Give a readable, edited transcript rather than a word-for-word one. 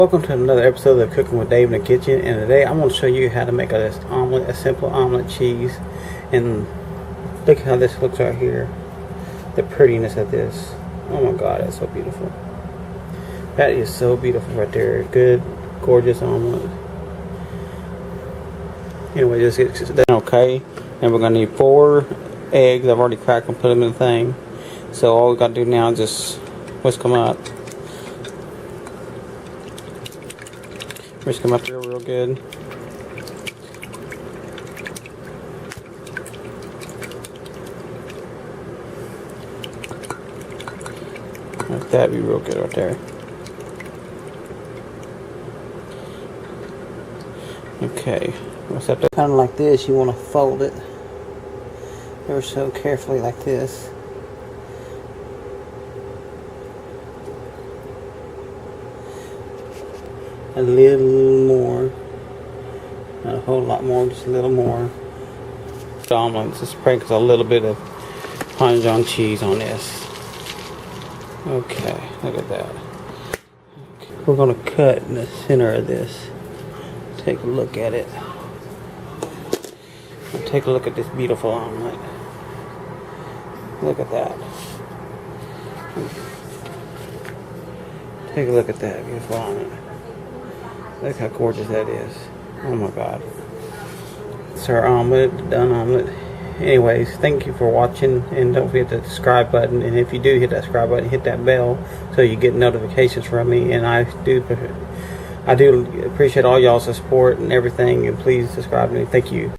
Welcome to another episode of Cooking with Dave in the Kitchen, and today I'm going to show you how to make a simple omelet cheese. And look how this looks right here. The prettiness of this. Oh my god, that's so beautiful. That is so beautiful right there. Good, gorgeous omelet. Anyway, just get done. Okay, and we're going to need 4 eggs. I've already cracked them, put them in the thing. So all we got to do now is just whisk them up. Whisk them up real good. Let that be real good right there. Okay, kind of like this. You want to fold it ever so carefully like this. A little more, not a whole lot more, just a little more. The omelet, just sprinkles a little bit of Parmesan cheese on this. Okay, look at that. Okay. We're gonna cut in the center of this. Take a look at it. Take a look at this beautiful omelet. Look at that. Take a look at that beautiful omelet. Look how gorgeous that is. Oh my god. It's our omelet, done omelet. Anyways, thank you for watching, and don't forget the subscribe button. And if you do hit that subscribe button, hit that bell so you get notifications from me. And I do appreciate all y'all's support and everything, and please subscribe to me. Thank you.